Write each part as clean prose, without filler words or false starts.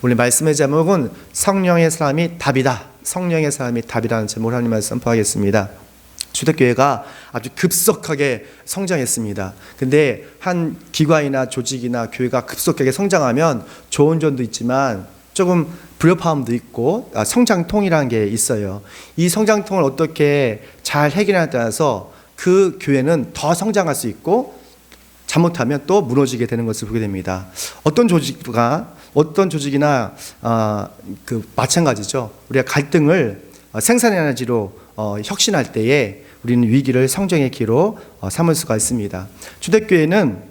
오늘 말씀의 제목은 성령의 사람이 답이다. 성령의 사람이 답이라는 제목으로 하나님 말씀 선포하겠습니다. 초대교회가 아주 급속하게 성장했습니다. 근데 한 기관이나 조직이나 교회가 급속하게 성장하면 좋은 점도 있지만 조금 불협화음도 있고 성장통이라는 게 있어요. 이 성장통을 어떻게 잘 해결하냐에 따라서 그 교회는 더 성장할 수 있고 잘못하면 또 무너지게 되는 것을 보게 됩니다. 어떤 조직이나 마찬가지죠. 우리가 갈등을 생산 에너지로 혁신할 때에 우리는 위기를 성장의 기로 삼을 수가 있습니다. 초대교회는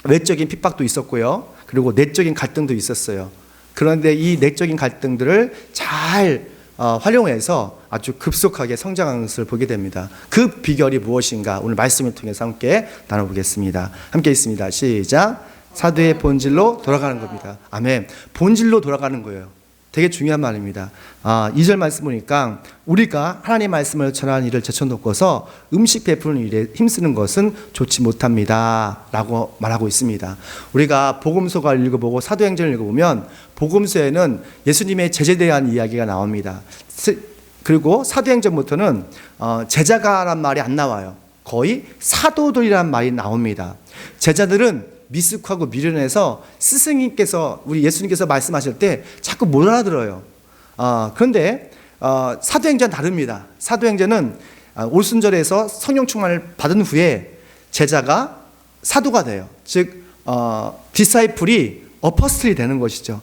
외적인 핍박도 있었고요. 그리고 내적인 갈등도 있었어요. 그런데 이 내적인 갈등들을 잘 활용해서 아주 급속하게 성장하는 것을 보게 됩니다. 그 비결이 무엇인가 오늘 말씀을 통해서 함께 나눠보겠습니다. 함께 있습니다. 시작. 사도의 본질로 돌아가는 겁니다. 아멘. 본질로 돌아가는 거예요. 되게 중요한 말입니다. 2절 말씀 보니까 우리가 하나님의 말씀을 전하는 일을 제쳐놓고서 음식 베푸는 일에 힘쓰는 것은 좋지 못합니다 라고 말하고 있습니다. 우리가 복음서를 읽어보고 사도행전을 읽어보면 복음서에는 예수님의 제자에 대한 이야기가 나옵니다. 그리고 사도행전부터는 제자가란 말이 안 나와요. 거의 사도들이란 말이 나옵니다. 제자들은 미숙하고 미련해서 스승님께서 우리 예수님께서 말씀하실 때 자꾸 못 알아들어요. 그런데 사도행전 다릅니다. 사도행전은 오순절에서 성령 충만을 받은 후에 제자가 사도가 돼요. 즉 디사이플이 어퍼스틀이 되는 것이죠.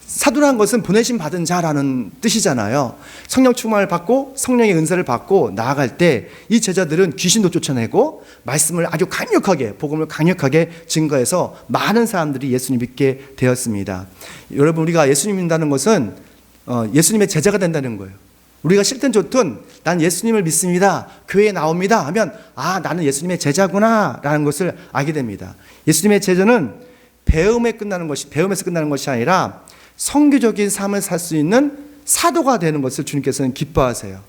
사도라는 것은 보내심 받은 자라는 뜻이잖아요. 성령 충만을 받고 성령의 은사를 받고 나아갈 때 이 제자들은 귀신도 쫓아내고 말씀을 아주 강력하게 복음을 강력하게 증거해서 많은 사람들이 예수님 믿게 되었습니다. 여러분 우리가 예수님 믿는다는 것은 예수님의 제자가 된다는 거예요. 우리가 싫든 좋든 난 예수님을 믿습니다. 교회에 나옵니다 하면 나는 예수님의 제자구나 라는 것을 알게 됩니다. 예수님의 제자는 배움에서 끝나는 것이 아니라 성교적인 삶을 살 수 있는 사도가 되는 것을 주님께서는 기뻐하세요.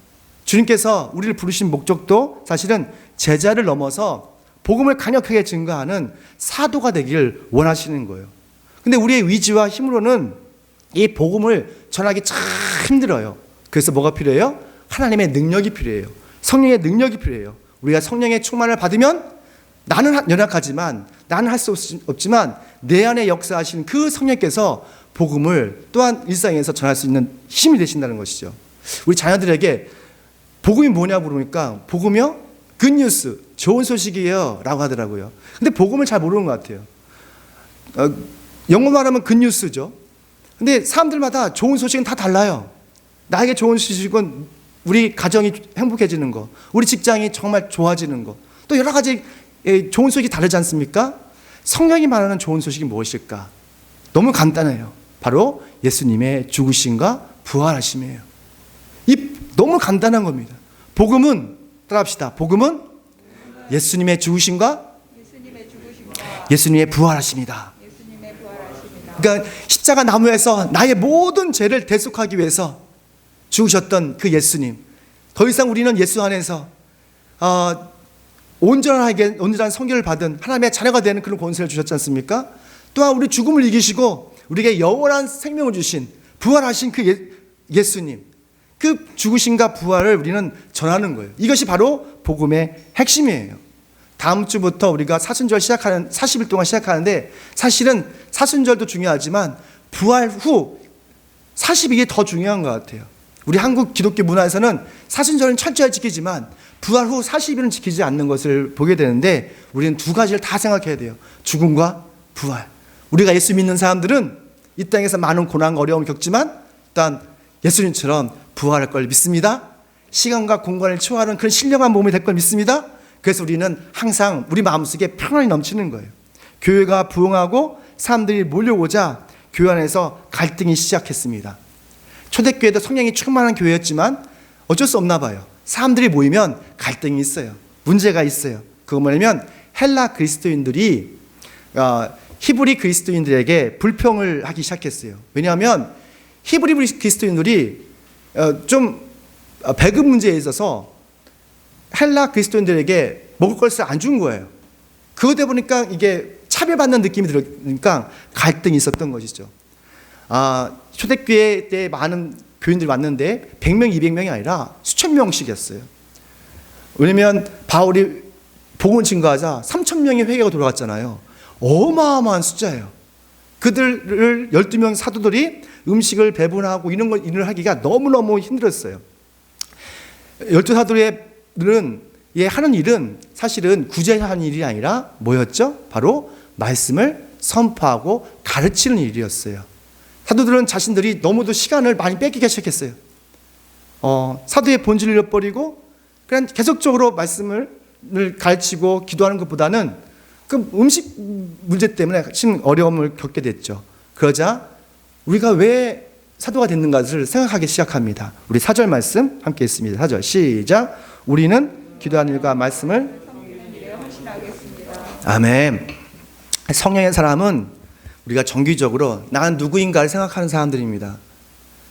주님께서 우리를 부르신 목적도 사실은 제자를 넘어서 복음을 강력하게 증거하는 사도가 되기를 원하시는 거예요. 근데 우리의 위지와 힘으로는 이 복음을 전하기 참 힘들어요. 그래서 뭐가 필요해요? 하나님의 능력이 필요해요. 성령의 능력이 필요해요. 우리가 성령의 충만을 받으면 나는 연약하지만 나는 할 수 없지만 내 안에 역사하시는 그 성령께서 복음을 또한 일상에서 전할 수 있는 힘이 되신다는 것이죠. 우리 자녀들에게 복음이 뭐냐 물으니까 복음이요? 굿뉴스, 좋은 소식이에요 라고 하더라고요. 근데 복음을 잘 모르는 것 같아요. 영어 말하면 굿뉴스죠. 근데 사람들마다 좋은 소식은 다 달라요. 나에게 좋은 소식은 우리 가정이 행복해지는 거, 우리 직장이 정말 좋아지는 거, 또 여러 가지 좋은 소식이 다르지 않습니까? 성령이 말하는 좋은 소식이 무엇일까? 너무 간단해요. 바로 예수님의 죽으심과 부활하심이에요. 너무 간단한 겁니다. 복음은 따라합시다. 복음은 예수님의 죽으심과 예수님의 부활하심이다. 그러니까 십자가 나무에서 나의 모든 죄를 대속하기 위해서 죽으셨던 그 예수님. 더 이상 우리는 예수 안에서 온전한 성결을 받은 하나님의 자녀가 되는 그런 권세를 주셨지 않습니까? 또한 우리 죽음을 이기시고 우리에게 영원한 생명을 주신 부활하신 그 예수님, 그 죽으심과 부활을 우리는 전하는 거예요. 이것이 바로 복음의 핵심이에요. 다음 주부터 우리가 사순절 40일 동안 시작하는데 사실은 사순절도 중요하지만 부활 후 40일이 더 중요한 것 같아요. 우리 한국 기독교 문화에서는 사순절은 철저히 지키지만 부활 후 40일은 지키지 않는 것을 보게 되는데 우리는 두 가지를 다 생각해야 돼요. 죽음과 부활. 우리가 예수 믿는 사람들은 이 땅에서 많은 고난과 어려움을 겪지만 일단 예수님처럼 부활할 걸 믿습니다. 시간과 공간을 초월하는 그런 신령한 몸이 될 걸 믿습니다. 그래서 우리는 항상 우리 마음속에 평안이 넘치는 거예요. 교회가 부흥하고 사람들이 몰려오자 교회 안에서 갈등이 시작했습니다. 초대교회도 성령이 충만한 교회였지만 어쩔 수 없나 봐요. 사람들이 모이면 갈등이 있어요. 문제가 있어요. 그거 뭐냐면 헬라 그리스도인들이 히브리 그리스도인들에게 불평을 하기 시작했어요. 왜냐하면 히브리 그리스도인들이 좀 배급 문제에 있어서 헬라 그리스도인들에게 먹을 것을 안 준 거예요. 그러다 보니까 이게 차별받는 느낌이 들으니까 갈등이 있었던 것이죠. 초대교회 때 많은 교인들이 왔는데 100명, 200명이 아니라 수천 명씩이었어요. 왜냐면 바울이 복음 증거하자 3,000명의 회개가 돌아갔잖아요. 어마어마한 숫자예요. 그들을 12명 사도들이 음식을 배분하고 이런 걸 일을 하기가 너무너무 힘들었어요. 12사도들은 하는 일은 사실은 구제하는 일이 아니라 뭐였죠? 바로 말씀을 선포하고 가르치는 일이었어요. 사도들은 자신들이 너무도 시간을 많이 뺏기기 시작했어요. 사도의 본질을 잃어버리고 그냥 계속적으로 말씀을 가르치고 기도하는 것보다는 그 음식 문제 때문에 심 어려움을 겪게 됐죠. 그러자 우리가 왜 사도가 됐는가를 생각하기 시작합니다. 우리 4절 말씀 함께 읽습니다. 4절 시작. 우리는 기도하는 일과 말씀을 아멘. 성령의 사람은 우리가 정기적으로 난 누구인가를 생각하는 사람들입니다.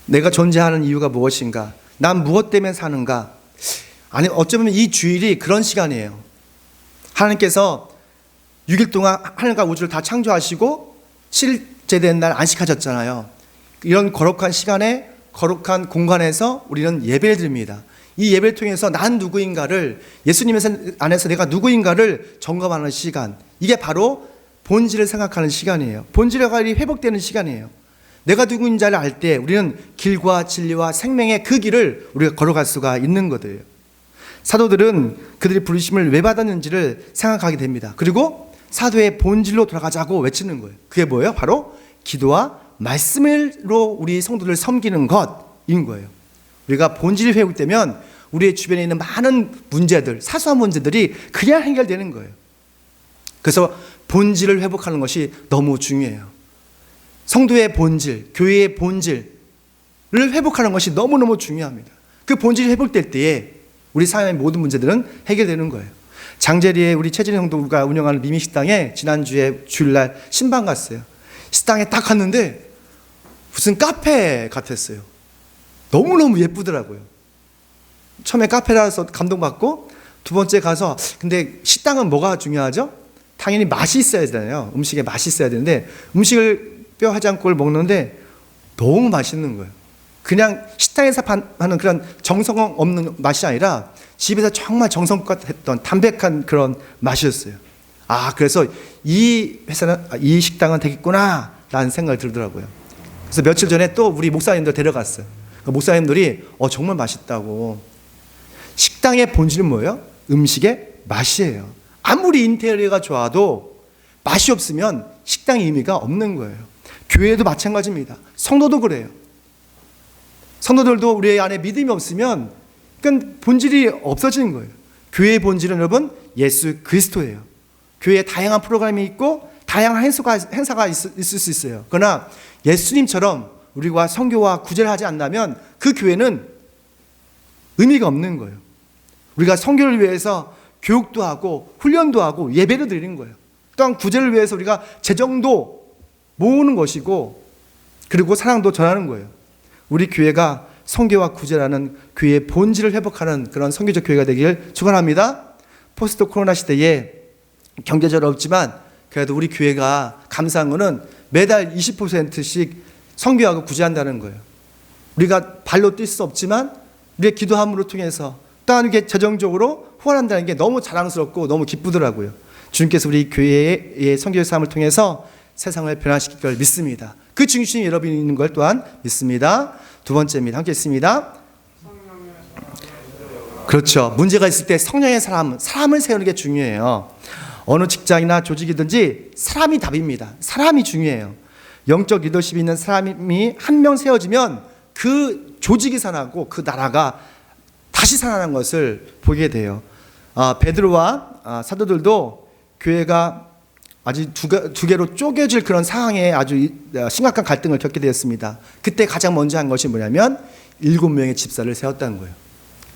내가 존재하는 이유가 무엇인가? 난 무엇 때문에 사는가? 아니 어쩌면 이 주일이 그런 시간이에요. 하나님께서 6일 동안 하늘과 우주를 다 창조하시고 7일째 된 날 안식하셨잖아요. 이런 거룩한 시간에 거룩한 공간에서 우리는 예배를 드립니다. 이 예배를 통해서 난 누구인가를 예수님 안에서 내가 누구인가를 점검하는 시간, 이게 바로 본질을 생각하는 시간이에요. 본질의 관리 회복되는 시간이에요. 내가 누구인지를 알 때 우리는 길과 진리와 생명의 그 길을 우리가 걸어갈 수가 있는 거예요. 사도들은 그들이 부르심을 왜 받았는지를 생각하게 됩니다. 그리고 사도의 본질로 돌아가자고 외치는 거예요. 그게 뭐예요? 바로 기도와 말씀으로 우리 성도를 섬기는 것인 거예요. 우리가 본질이 회복되면 우리의 주변에 있는 많은 문제들, 사소한 문제들이 그냥 해결되는 거예요. 그래서 본질을 회복하는 것이 너무 중요해요. 성도의 본질, 교회의 본질을 회복하는 것이 너무너무 중요합니다. 그 본질이 회복될 때에 우리 삶의 모든 문제들은 해결되는 거예요. 장제리에 우리 최진희 성도가 운영하는 미미식당에 지난주에 주일날 신방 갔어요. 식당에 딱 갔는데 무슨 카페 같았어요. 너무너무 예쁘더라고요. 처음에 카페라서 감동받고 두 번째 가서 근데 식당은 뭐가 중요하죠? 당연히 맛이 있어야 되잖아요. 음식에 맛이 있어야 되는데 음식을 뼈 하장국을 먹는데 너무 맛있는 거예요. 그냥 식당에서 하는 그런 정성 없는 맛이 아니라 집에서 정말 정성껏 했던 담백한 그런 맛이었어요. 그래서 이 회사는, 이 식당은 되겠구나 라는 생각이 들더라고요. 그래서 며칠 전에 또 우리 목사님들 데려갔어요. 그 목사님들이 정말 맛있다고. 식당의 본질은 뭐예요? 음식의 맛이에요. 아무리 인테리어가 좋아도 맛이 없으면 식당의 의미가 없는 거예요. 교회도 마찬가지입니다. 성도도 그래요. 성도들도 우리 안에 믿음이 없으면 그건 본질이 없어지는 거예요. 교회의 본질은 여러분 예수 그리스도예요. 교회에 다양한 프로그램이 있고 다양한 행사가 있을 수 있어요. 그러나 예수님처럼 우리가 선교와 구제를 하지 않는다면 그 교회는 의미가 없는 거예요. 우리가 선교를 위해서 교육도 하고 훈련도 하고 예배를 드리는 거예요. 또한 구제를 위해서 우리가 재정도 모으는 것이고 그리고 사랑도 전하는 거예요. 우리 교회가 선교와 구제라는 교회의 본질을 회복하는 그런 선교적 교회가 되길 축원합니다. 포스트 코로나 시대에 경제적으로 없지만 그래도 우리 교회가 감사한 거는 매달 20%씩 선교하고 구제한다는 거예요. 우리가 발로 뛸 수 없지만 우리의 기도함으로 통해서 또한 이게 재정적으로 후원한다는 게 너무 자랑스럽고 너무 기쁘더라고요. 주님께서 우리 교회의 선교의 삶을 통해서 세상을 변화시킬 걸 믿습니다. 그 중심이 여러분이 있는 걸 또한 믿습니다. 두 번째입니다. 함께 있습니다. 그렇죠. 문제가 있을 때 성령의 사람을 세우는 게 중요해요. 어느 직장이나 조직이든지 사람이 답입니다. 사람이 중요해요. 영적 리더십이 있는 사람이 한 명 세워지면 그 조직이 살아나고 그 나라가 다시 살아나는 것을 보게 돼요. 베드로와 사도들도 교회가 아주 두 개로 쪼개질 그런 상황에 아주 심각한 갈등을 겪게 되었습니다. 그때 가장 먼저 한 것이 뭐냐면 7명의 집사를 세웠다는 거예요.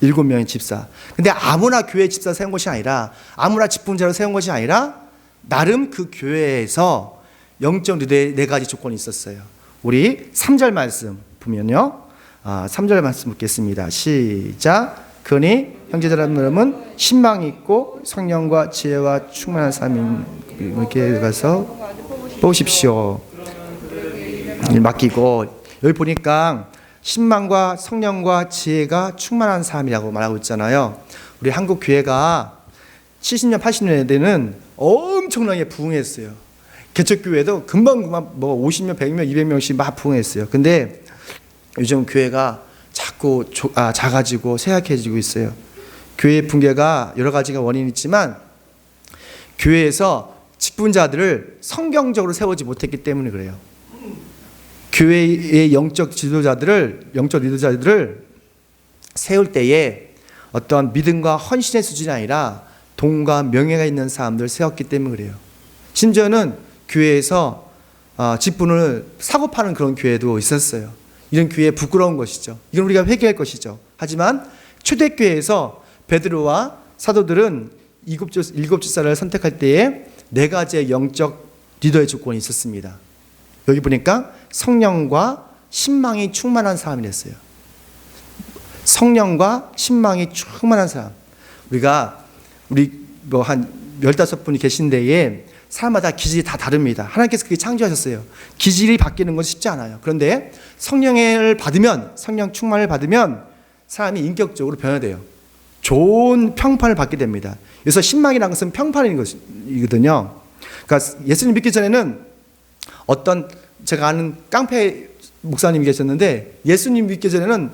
7명의 집사. 근데 아무나 교회 집사 세운 것이 아니라 아무나 직분자로 세운 것이 아니라 나름 그 교회에서 영적 리더의 4가지 조건이 있었어요. 우리 3절 말씀 보면요. 3절 말씀 묻겠습니다. 시작. 그러니 형제자매들은 신망이 있고 성령과 지혜와 충만한 사람에게 가서 보십시오. 맡기고, 여기 보니까 신망과 성령과 지혜가 충만한 삶이라고 말하고 있잖아요. 우리 한국 교회가 70년, 80년대는 엄청나게 부흥했어요. 개척교회도 금방 뭐 50명, 100명, 200명씩 막 부흥했어요. 근데 요즘 교회가 자꾸 작아지고 쇠약해지고 있어요. 교회 붕괴가 여러 가지가 원인이 있지만 교회에서 직분자들을 성경적으로 세우지 못했기 때문에 그래요. 교회의 영적 리더자들을 세울 때에 어떤 믿음과 헌신의 수준이 아니라 돈과 명예가 있는 사람들을 세웠기 때문에 그래요. 심지어는 교회에서 직분을 사고 파는 그런 교회도 있었어요. 이런 교회 부끄러운 것이죠. 이건 우리가 회개할 것이죠. 하지만 초대교회에서 베드로와 사도들은 일곱 집사를 선택할 때에 4가지의 영적 리더의 조건이 있었습니다. 여기 보니까 성령과 신망이 충만한 사람이 됐어요. 성령과 신망이 충만한 사람. 우리 뭐 한 15분이 계신데에 사람마다 기질이 다 다릅니다. 하나님께서 그렇게 창조하셨어요. 기질이 바뀌는 건 쉽지 않아요. 그런데 성령 충만을 받으면 사람이 인격적으로 변화돼요. 좋은 평판을 받게 됩니다. 그래서 신망이라는 것은 평판인 것이거든요. 그러니까 예수님 믿기 전에는 제가 아는 깡패 목사님이 계셨는데 예수님 믿기 전에는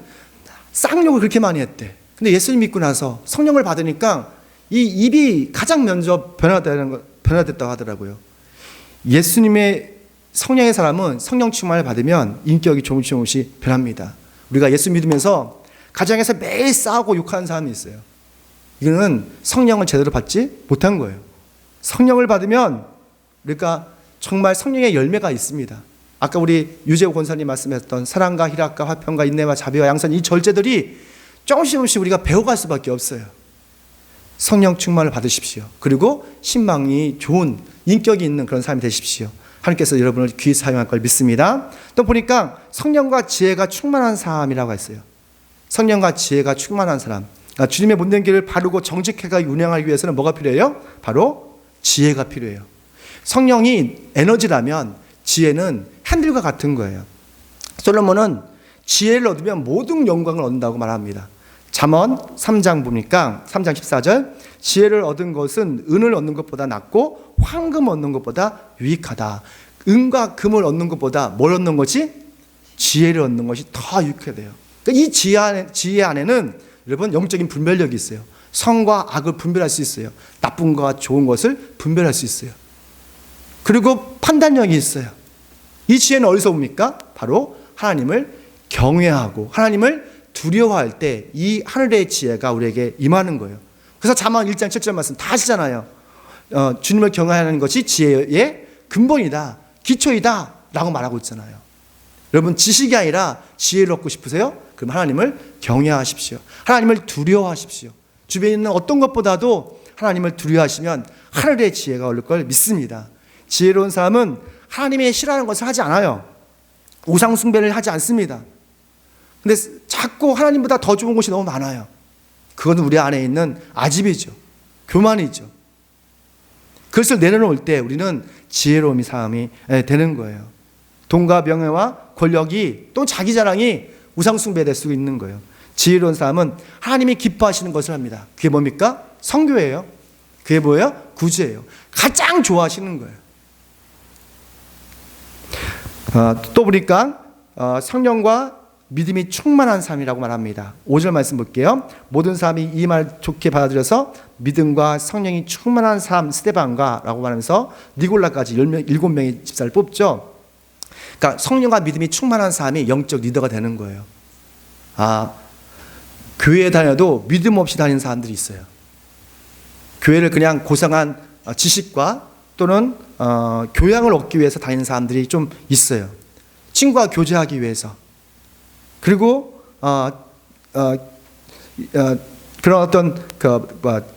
쌍욕을 그렇게 많이 했대. 근데 예수님 믿고 나서 성령을 받으니까 이 입이 가장 먼저 변화됐다고 하더라고요. 예수님의 성령의 사람은 성령 충만을 받으면 인격이 조금씩 변합니다. 우리가 예수 믿으면서 가정에서 매일 싸우고 욕하는 사람이 있어요. 이거는 성령을 제대로 받지 못한 거예요. 성령을 받으면 그러니까 정말 성령의 열매가 있습니다. 아까 우리 유재호 권사님 말씀했던 사랑과 희락과 화평과 인내와 자비와 양선, 이 절제들이 조금씩 우리가 배워갈 수밖에 없어요. 성령 충만을 받으십시오. 그리고 신망이 좋은 인격이 있는 그런 삶이 되십시오. 하나님께서 여러분을 귀히 사용할 걸 믿습니다. 또 보니까 성령과 지혜가 충만한 사람이라고 했어요. 성령과 지혜가 충만한 사람. 그러니까 주님의 못된 길을 바르고 정직하게 운행하기 위해서는 뭐가 필요해요? 바로 지혜가 필요해요. 성령이 에너지라면 지혜는 핸들과 같은 거예요. 솔로몬은 지혜를 얻으면 모든 영광을 얻는다고 말합니다. 잠언 3장 보니까 3장 14절, 지혜를 얻은 것은 은을 얻는 것보다 낫고 황금 얻는 것보다 유익하다. 은과 금을 얻는 것보다 뭘 얻는 거지? 지혜를 얻는 것이 더 유익하대요. 그러니까 이 지혜 안에는 여러분 영적인 분별력이 있어요. 선과 악을 분별할 수 있어요. 나쁜 것과 좋은 것을 분별할 수 있어요. 그리고 판단력이 있어요. 이 지혜는 어디서 옵니까? 바로 하나님을 경외하고 하나님을 두려워할 때 이 하늘의 지혜가 우리에게 임하는 거예요. 그래서 잠언 1장 7절 말씀 다 하시잖아요. 주님을 경외하는 것이 지혜의 근본이다, 기초이다 라고 말하고 있잖아요. 여러분 지식이 아니라 지혜를 얻고 싶으세요? 그럼 하나님을 경외하십시오. 하나님을 두려워하십시오. 주변에 있는 어떤 것보다도 하나님을 두려워하시면 하늘의 지혜가 오를 걸 믿습니다. 지혜로운 사람은 하나님의 싫어하는 것을 하지 않아요. 우상 숭배를 하지 않습니다. 근데 자꾸 하나님보다 더 좋은 것이 너무 많아요. 그건 우리 안에 있는 아집이죠. 교만이죠. 그것을 내려놓을 때 우리는 지혜로움이 사람이 되는 거예요. 돈과 명예와 권력이 또 자기 자랑이 우상 숭배될 수 있는 거예요. 지혜로운 사람은 하나님이 기뻐하시는 것을 합니다. 그게 뭡니까? 선교예요. 그게 뭐예요? 구제예요. 가장 좋아하시는 거예요. 또 보니까 성령과 믿음이 충만한 삶이라고 말합니다. 5절 말씀 볼게요. 모든 사람이 이 말 좋게 받아들여서 믿음과 성령이 충만한 사람 스데반가 라고 말하면서 니골라까지 7명의 집사를 뽑죠. 그러니까 성령과 믿음이 충만한 사람이 영적 리더가 되는 거예요. 교회에 다녀도 믿음 없이 다니는 사람들이 있어요. 교회를 그냥 고상한 지식과 또는 교양을 얻기 위해서 다니는 사람들이 좀 있어요. 친구와 교제하기 위해서. 그리고 그런 어떤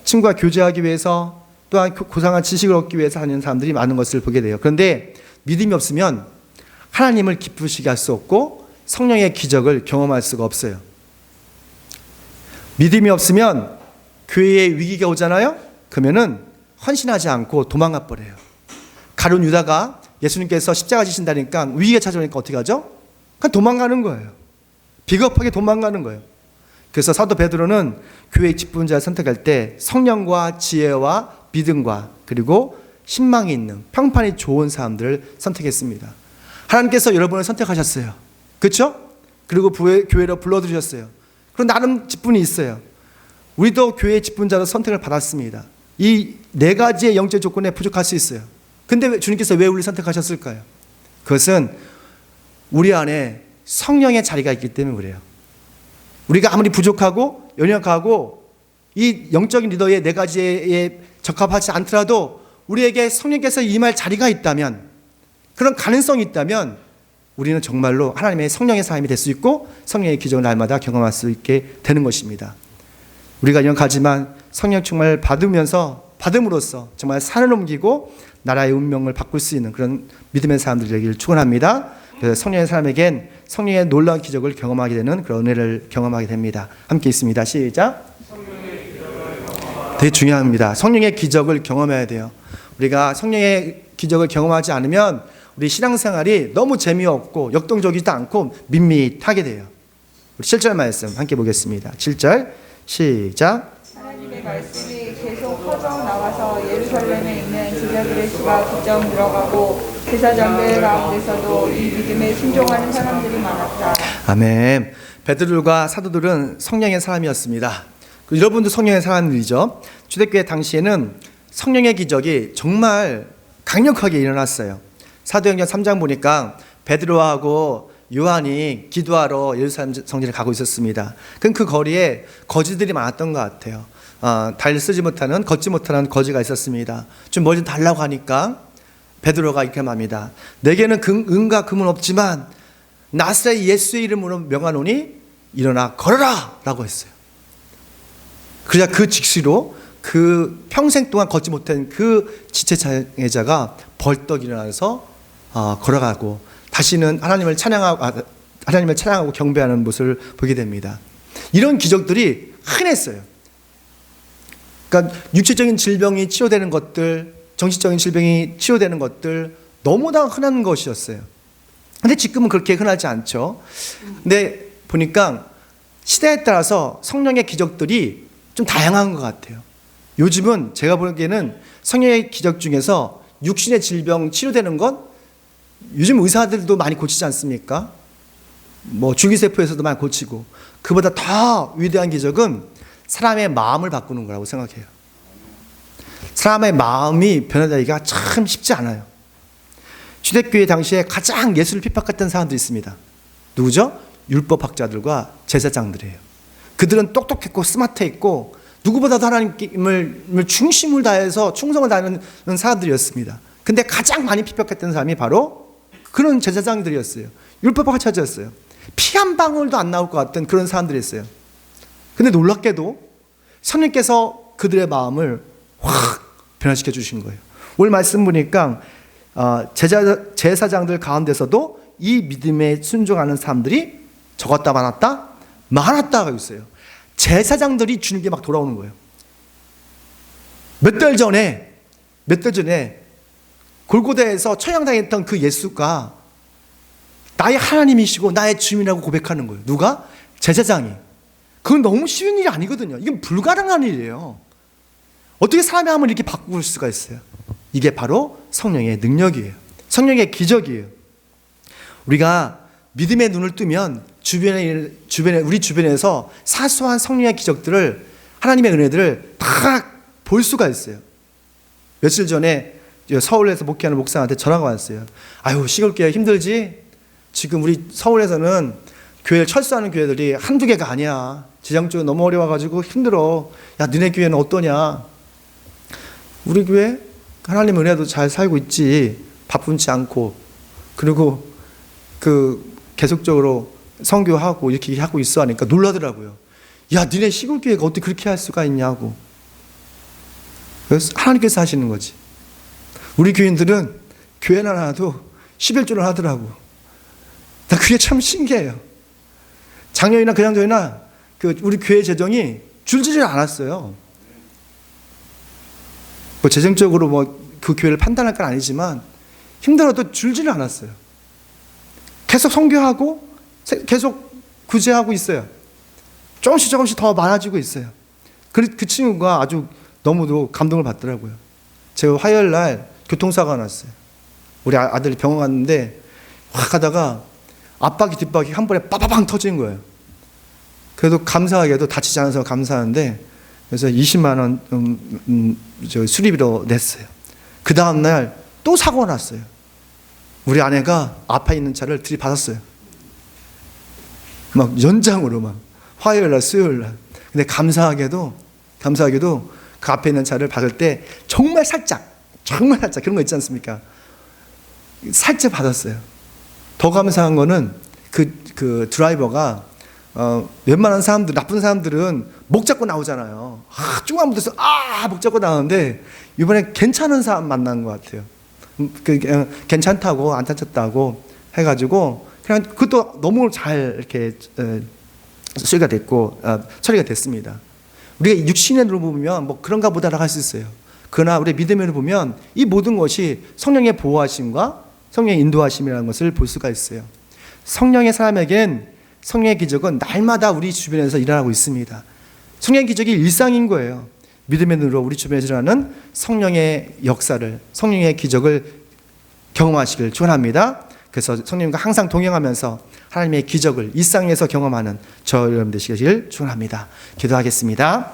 친구와 교제하기 위해서 또한 고상한 지식을 얻기 위해서 다니는 사람들이 많은 것을 보게 돼요. 그런데 믿음이 없으면 하나님을 기쁘시게 할 수 없고 성령의 기적을 경험할 수가 없어요. 믿음이 없으면 교회에 위기가 오잖아요. 그러면은 헌신하지 않고 도망가 버려요. 가룟 유다가 예수님께서 십자가 지신다니까 위기가 찾아오니까 어떻게 하죠? 그냥 도망가는 거예요. 비겁하게 도망가는 거예요. 그래서 사도 베드로는 교회의 직분자를 선택할 때 성령과 지혜와 믿음과 그리고 신망이 있는 평판이 좋은 사람들을 선택했습니다. 하나님께서 여러분을 선택하셨어요. 그렇죠? 그리고 교회로 불러들으셨어요. 그런 나름 직분이 있어요. 우리도 교회의 직분자로 선택을 받았습니다. 이 네 가지의 영적 조건에 부족할 수 있어요. 근데 주님께서 왜 우리를 선택하셨을까요? 그것은 우리 안에 성령의 자리가 있기 때문에 그래요. 우리가 아무리 부족하고 연약하고 이 영적인 리더의 네 가지에 적합하지 않더라도 우리에게 성령께서 임할 자리가 있다면, 그런 가능성이 있다면 우리는 정말로 하나님의 성령의 삶이 될 수 있고 성령의 기적을 날마다 경험할 수 있게 되는 것입니다. 우리가 연약하지만 성령 충만을 받음으로써 정말 산을 옮기고 나라의 운명을 바꿀 수 있는 그런 믿음의 사람들이 되기를 축원합니다. 그래서 성령의 사람에겐 성령의 놀라운 기적을 경험하게 되는 그런 은혜를 경험하게 됩니다. 함께 있습니다. 시작. 되게 중요합니다. 성령의 기적을 경험해야 돼요. 우리가 성령의 기적을 경험하지 않으면 우리 신앙생활이 너무 재미없고 역동적이지도 않고 밋밋하게 돼요. 우리 7절 말씀 함께 보겠습니다. 7절 시작. 하나님의 말씀이 계속 퍼져 나와서 예루살렘에 있는 제자들의 수가 점점 늘어가고 제사장들 가운데서도 이 믿음에 순종하는 사람들이 많았다. 아멘. 베드로가 사도들은 성령의 사람이었습니다. 여러분도 성령의 사람들이죠. 초대교회 당시에는 성령의 기적이 정말 강력하게 일어났어요. 사도행전 3장 보니까 베드로하고 요한이 기도하러 예루살렘 성전에 가고 있었습니다. 그럼 그 거리에 거지들이 많았던 것 같아요. 달 쓰지 못하는, 걷지 못하는 거지가 있었습니다. 좀 뭘 좀 달라고 하니까 베드로가 이렇게 말합니다. 내게는 은과 금은 없지만 나사렛 예수의 이름으로 명하노니 일어나 걸어라 라고 했어요. 그러자 그 즉시로 그 평생 동안 걷지 못한 그 지체장애자가 벌떡 일어나서 걸어가고 다시는 하나님을 찬양하고 경배하는 모습을 보게 됩니다. 이런 기적들이 흔했어요. 그러니까 육체적인 질병이 치료되는 것들, 정신적인 질병이 치료되는 것들 너무나 흔한 것이었어요. 근데 지금은 그렇게 흔하지 않죠. 근데 보니까 시대에 따라서 성령의 기적들이 좀 다양한 것 같아요. 요즘은 제가 보기에는 성령의 기적 중에서 육신의 질병 치료되는 건 요즘 의사들도 많이 고치지 않습니까? 뭐 줄기세포에서도 많이 고치고, 그보다 더 위대한 기적은 사람의 마음을 바꾸는 거라고 생각해요. 사람의 마음이 변화되기가 참 쉽지 않아요. 초대교회 당시에 가장 예수를 핍박했던 사람들이 있습니다. 누구죠? 율법학자들과 제사장들이에요. 그들은 똑똑했고 스마트했고 누구보다도 하나님을 중심을 다해서 충성을 다하는 사람들이었습니다. 근데 가장 많이 핍박했던 사람이 바로 그런 제사장들이었어요. 율법학자였어요. 피 한 방울도 안 나올 것 같던 그런 사람들이었어요. 근데 놀랍게도 성령께서 그들의 마음을 확 변화시켜 주신 거예요. 오늘 말씀 보니까 제사장들 가운데서도 이 믿음에 순종하는 사람들이 적었다 많았다? 많았다가 있어요. 제사장들이 주님께 막 돌아오는 거예요. 몇 달 전에 골고다에서 처형당했던 그 예수가 나의 하나님이시고 나의 주님이라고 고백하는 거예요. 누가? 제사장이. 그건 너무 쉬운 일이 아니거든요. 이건 불가능한 일이에요. 어떻게 사람의 마음을 이렇게 바꿀 수가 있어요? 이게 바로 성령의 능력이에요. 성령의 기적이에요. 우리가 믿음의 눈을 뜨면 우리 주변에서 사소한 성령의 기적들을, 하나님의 은혜들을 다 볼 수가 있어요. 며칠 전에 서울에서 목회하는 목사한테 전화가 왔어요. 아유, 시골교회 힘들지? 지금 우리 서울에서는 교회를 철수하는 교회들이 한두 개가 아니야. 재정적으로 너무 어려워가지고 힘들어. 야, 너네 교회는 어떠냐? 우리 교회 하나님 은혜도 잘 살고 있지. 바쁘지 않고. 그리고 계속적으로 선교하고 이렇게 하고 있어 하니까 놀라더라고요. 야, 너네 시골교회가 어떻게 그렇게 할 수가 있냐고. 그래서 하나님께서 하시는 거지. 우리 교인들은 교회는 안 와도 11조를 하더라고. 나 그게 참 신기해요. 작년이나 그냥전이나 우리 교회 재정이 줄지를 않았어요. 뭐 재정적으로 그 교회를 판단할 건 아니지만 힘들어도 줄지를 않았어요. 계속 선교하고 계속 구제하고 있어요. 조금씩 더 많아지고 있어요. 그 친구가 아주 너무도 감동을 받더라고요. 제가 화요일 날 교통사고가 났어요. 우리 아들이 병원 갔는데 확 가다가 앞바퀴 뒷바퀴 한 번에 빠바방 터진 거예요. 그래도 감사하게도 다치지 않아서 감사한데, 그래서 20만 원 수리비로 냈어요. 그 다음날 또 사고가 났어요. 우리 아내가 앞에 있는 차를 들이받았어요. 막 연장으로 막 화요일 날 수요일 날. 근데 감사하게도 그 앞에 있는 차를 받을 때 정말 살짝 그런 거 있지 않습니까? 살짝 받았어요. 더 감사한 거는 그 드라이버가 웬만한 사람들, 나쁜 사람들은 목 잡고 나오잖아요. 조금만 묻어서 목 잡고 나오는데 이번에 괜찮은 사람 만난 것 같아요. 괜찮다고 안 다쳤다고 해가지고 그냥 그것도 너무 잘 이렇게 수리가 됐고 처리가 됐습니다. 우리가 육신의 눈으로 보면 뭐 그런가 보다라고 할 수 있어요. 그러나 우리 믿음으로 보면 이 모든 것이 성령의 보호하심과 성령의 인도하심이라는 것을 볼 수가 있어요. 성령의 사람에겐 성령의 기적은 날마다 우리 주변에서 일어나고 있습니다. 성령의 기적이 일상인 거예요. 믿음의 눈으로 우리 주변에서 일어나는 성령의 역사를, 성령의 기적을 경험하시길 축원합니다. 그래서 성령님과 항상 동행하면서 하나님의 기적을 일상에서 경험하는 저 여러분 되시길 축원합니다. 기도하겠습니다.